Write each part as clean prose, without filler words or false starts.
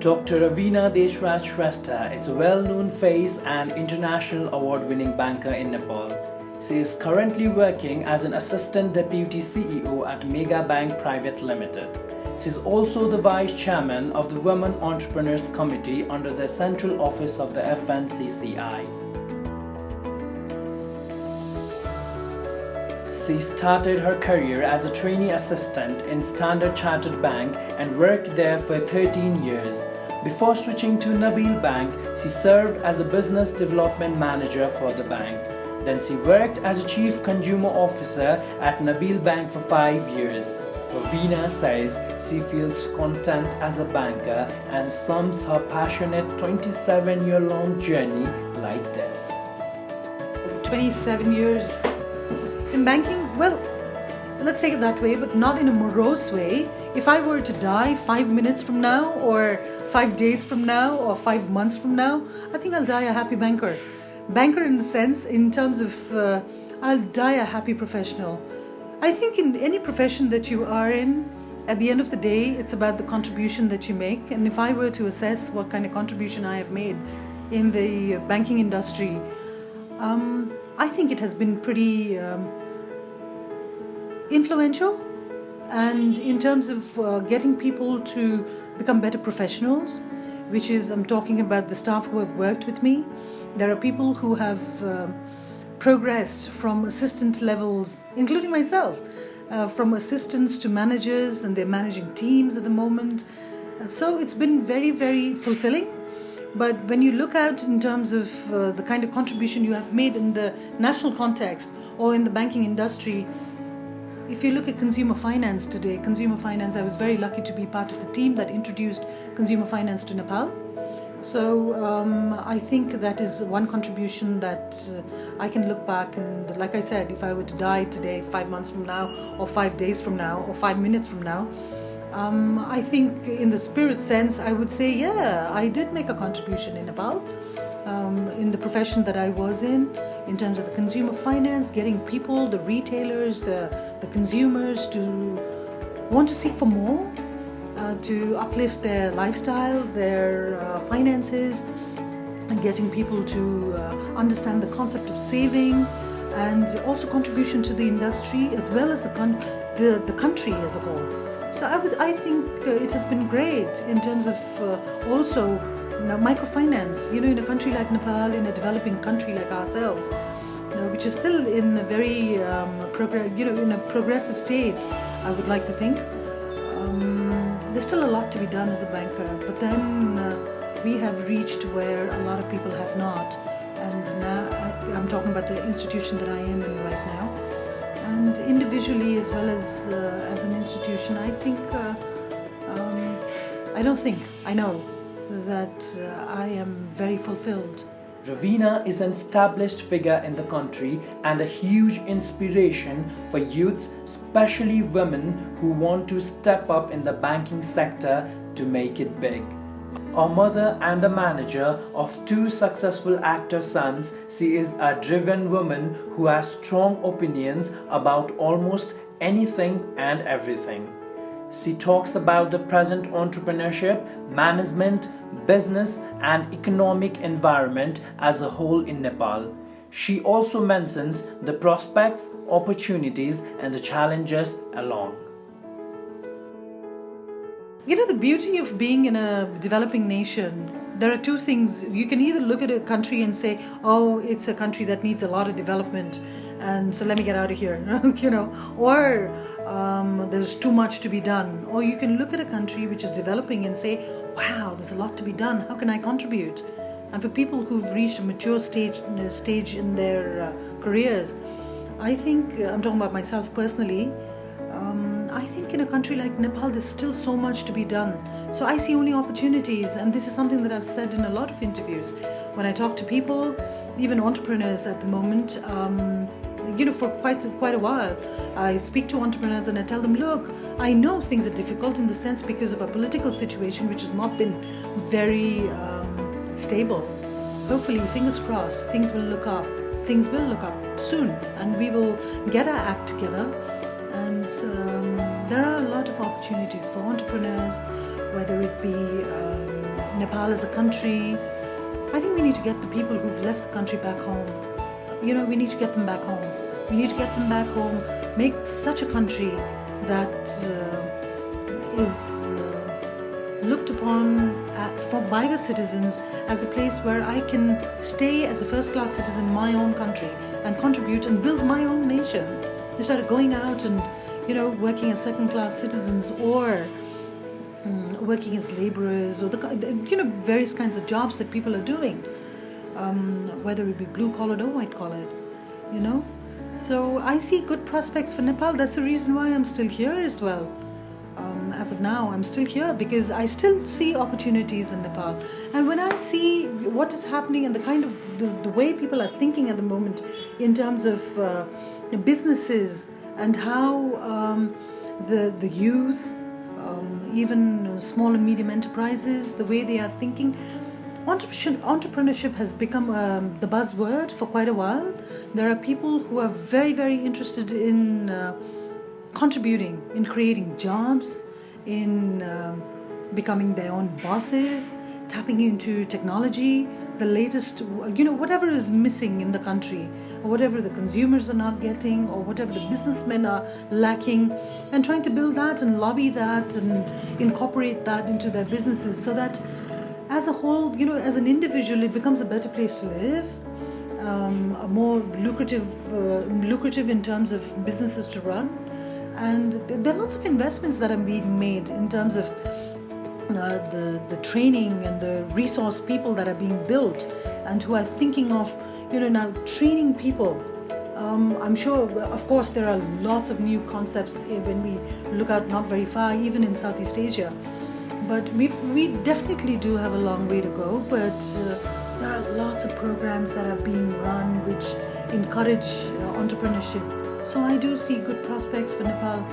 Dr. Raveena Desraj Shrestha is a well-known face and international award-winning banker in Nepal. She is currently working as an Assistant Deputy CEO at Mega Bank Private Limited. She is also the Vice Chairman of the Women Entrepreneurs Committee under the Central Office of the FNCCI. She started her career as a trainee assistant in Standard Chartered Bank and worked there for 13 years. Before switching to Nabil Bank, she served as a business development manager for the bank. Then she worked as a chief consumer officer at Nabil Bank for 5 years. Raveena says she feels content as a banker and sums her passionate 27-year-long journey like this. 27 years in banking, well, let's take it that way, but not in a morose way. If I were to die 5 minutes from now, or 5 days from now, or 5 months from now, I think I'll die a happy banker. Banker in the sense, in terms of, I'll die a happy professional. I think in any profession that you are in, at the end of the day, it's about the contribution that you make. And if I were to assess what kind of contribution I have made in the banking industry, I think it has been pretty influential, and in terms of getting people to become better professionals, which is, I'm talking about the staff who have worked with me. There are people who have progressed from assistant levels, including myself, from assistants to managers, and they're managing teams at the moment. So it's been very, very fulfilling. But when you look out in terms of the kind of contribution you have made in the national context or in the banking industry, if you look at consumer finance today, consumer finance, I was very lucky to be part of the team that introduced consumer finance to Nepal. So I think that is one contribution that I can look back, and like I said, if I were to die today, 5 months from now, or 5 days from now, or 5 minutes from now, I think in the spirit sense, I would say, yeah, I did make a contribution in Nepal, in the profession that I was in terms of the consumer finance, getting people, the retailers, the consumers to want to seek for more, to uplift their lifestyle, their finances, and getting people to understand the concept of saving, and also contribution to the industry as well as the country as a whole. So I think it has been great in terms of also microfinance. In a country like Nepal, in a developing country like ourselves, which is still in a very in a progressive state, I would like to think. There's still a lot to be done as a banker, but then we have reached where a lot of people have not, and now I'm talking about the institution that I am in right now. And individually as well as an institution, I think, I know that I am very fulfilled. Raveena is an established figure in the country and a huge inspiration for youths, especially women who want to step up in the banking sector to make it big. A mother and a manager of 2 successful actor sons, she is a driven woman who has strong opinions about almost anything and everything. She talks about the present entrepreneurship, management, business and economic environment as a whole in Nepal. She also mentions the prospects, opportunities and the challenges along. The beauty of being in a developing nation, there are 2 things. You can either look at a country and say, oh, it's a country that needs a lot of development, and so let me get out of here, or there's too much to be done. Or you can look at a country which is developing and say, wow, there's a lot to be done. How can I contribute? And for people who've reached a mature stage in their careers, I think, I'm talking about myself personally, I think in a country like Nepal, there's still so much to be done. So I see only opportunities, and this is something that I've said in a lot of interviews. When I talk to people, even entrepreneurs at the moment, for quite a while, I speak to entrepreneurs and I tell them, look, I know things are difficult in the sense because of a political situation which has not been very stable. Hopefully, fingers crossed, things will look up. Things will look up soon, and we will get our act together. And there are a lot of opportunities for entrepreneurs, whether it be Nepal as a country. I think we need to get the people who've left the country back home. We need to get them back home. We need to get them back home, make such a country that is looked upon by the citizens as a place where I can stay as a first-class citizen in my own country and contribute and build my own nation, instead of going out and working as second-class citizens or working as laborers or various kinds of jobs that people are doing, whether it be blue-collared or white-collared. So I see good prospects for Nepal. That's the reason why I'm still here as well. As of now, I'm still here because I still see opportunities in Nepal. And when I see what is happening and the kind of the way people are thinking at the moment in terms of businesses and how the youth, even small and medium enterprises, the way they are thinking, entrepreneurship has become the buzzword for quite a while. There are people who are very, very interested in contributing, in creating jobs, in becoming their own bosses, tapping into technology, the latest, whatever is missing in the country, or whatever the consumers are not getting, or whatever the businessmen are lacking, and trying to build that and lobby that and incorporate that into their businesses so that as a whole, as an individual, it becomes a better place to live, a more lucrative in terms of businesses to run. And there are lots of investments that are being made in terms of the training and the resource people that are being built and who are thinking of, now training people. I'm sure, of course, there are lots of new concepts when we look out not very far, even in Southeast Asia. But we definitely do have a long way to go, but there are lots of programs that are being run which encourage entrepreneurship. So I do see good prospects for Nepal,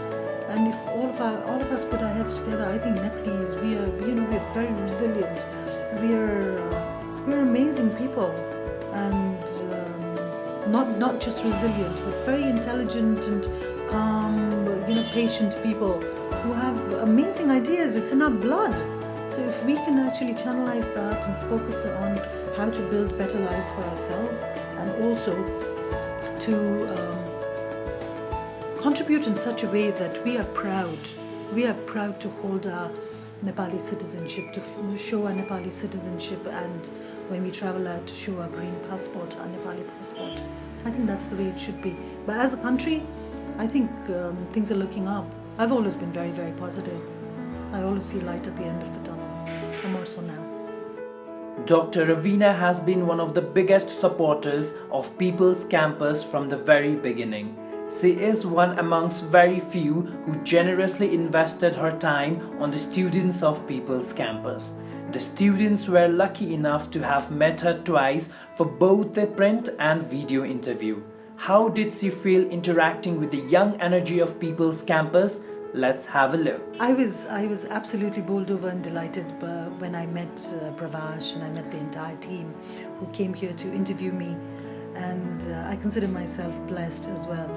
and if all of us put our heads together, I think Nepalese, we are very resilient. We're amazing people, and not just resilient, but very intelligent and calm, patient people who have amazing ideas. It's in our blood. So if we can actually channelize that and focus on how to build better lives for ourselves, and also to contribute in such a way that we are proud to hold our Nepali citizenship, to show our Nepali citizenship, and when we travel out to show our green passport, our Nepali passport. I think that's the way it should be. But as a country, I think things are looking up. I've always been very, very positive. I always see light at the end of the tunnel, and more so now. Dr. Raveena has been one of the biggest supporters of People's Campus from the very beginning. She is one amongst very few who generously invested her time on the students of People's Campus. The students were lucky enough to have met her twice for both the print and video interview. How did she feel interacting with the young energy of People's Campus? Let's have a look. I was absolutely bowled over and delighted when I met Pravash, and I met the entire team who came here to interview me. And I consider myself blessed as well,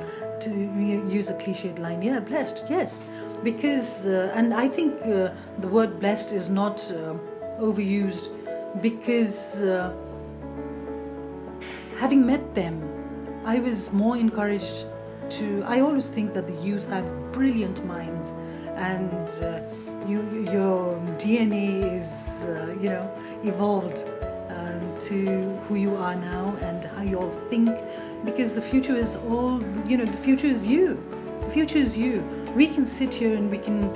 to use a cliched line. Yeah, blessed, yes. Because, and I think the word blessed is not overused, because having met them, I was more encouraged to, I always think that the youth have brilliant minds, and your DNA is, evolved to who you are now and how you all think, because the future is all, the future is you. The future is you. We can sit here and we can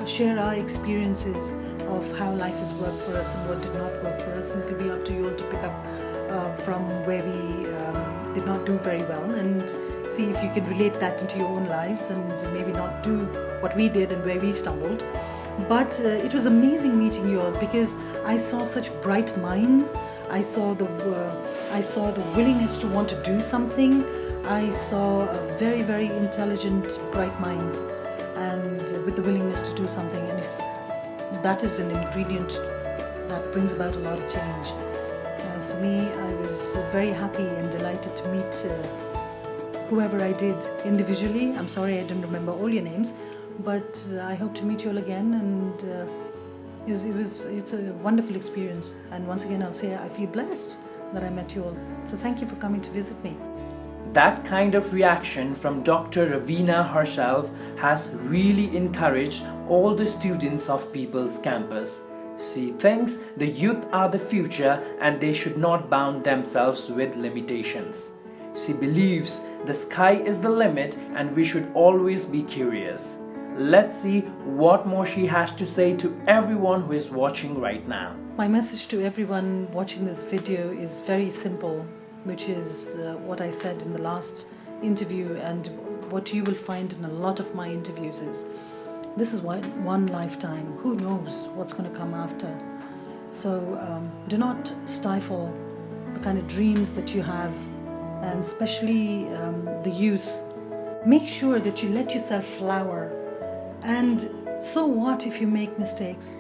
share our experiences of how life has worked for us and what did not work for us, and it'll be up to you all to pick up from where we did not do very well, and see if you can relate that into your own lives and maybe not do what we did and where we stumbled. But it was amazing meeting you all, because I saw such bright minds. I saw the willingness to want to do something. I saw a very, very intelligent, bright minds, and with the willingness to do something. And if that is an ingredient that brings about a lot of change. For me, I was very happy and delighted to meet whoever I did individually. I'm sorry I didn't remember all your names, but I hope to meet you all again, and it's a wonderful experience. And once again, I'll say I feel blessed that I met you all. So thank you for coming to visit me. That kind of reaction from Dr. Raveena herself has really encouraged all the students of People's Campus. She thinks the youth are the future and they should not bound themselves with limitations. She believes the sky is the limit and we should always be curious. Let's see what more she has to say to everyone who is watching right now. My message to everyone watching this video is very simple, which is what I said in the last interview, and what you will find in a lot of my interviews is, this is one lifetime. Who knows what's going to come after? So do not stifle the kind of dreams that you have, and especially the youth. Make sure that you let yourself flower. And so what if you make mistakes?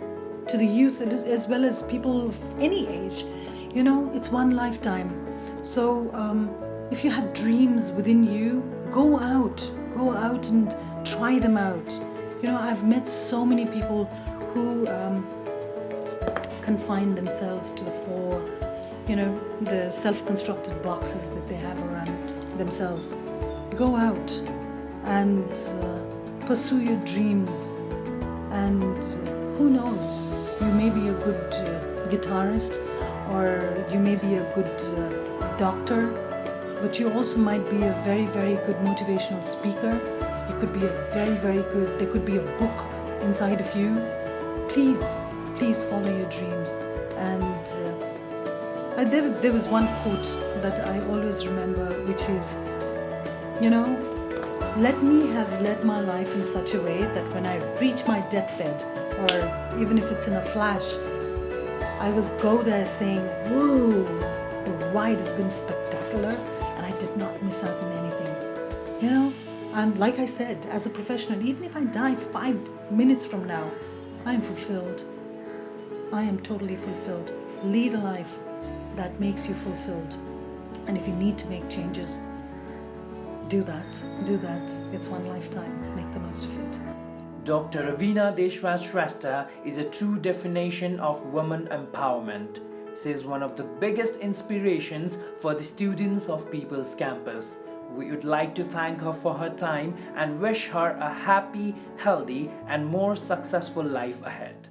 To the youth as well as people of any age, you know, it's one lifetime. So if you have dreams within you, go out and try them out. You know, I've met so many people who confine themselves to the four, you know, the self-constructed boxes that they have around themselves. Go out and pursue your dreams, and who knows, you may be a good guitarist, or you may be a good doctor, but you also might be a very, very good motivational speaker. You could be a very, very good, there could be a book inside of you. Please follow your dreams. And there was one quote that I always remember, which is, you know, let me have led my life in such a way that when I reach my deathbed, or even if it's in a flash, I will go there saying, whoa, the ride has been spectacular and I did not miss out on anything. You know, like I said, as a professional, even if I die 5 minutes from now, I am fulfilled. I am totally fulfilled. Lead a life that makes you fulfilled. And if you need to make changes, do that. It's one lifetime. Make the most of it. Dr. Raveena Desraj Shrestha is a true definition of women empowerment. She is one of the biggest inspirations for the students of People's Campus. We would like to thank her for her time and wish her a happy, healthy, and more successful life ahead.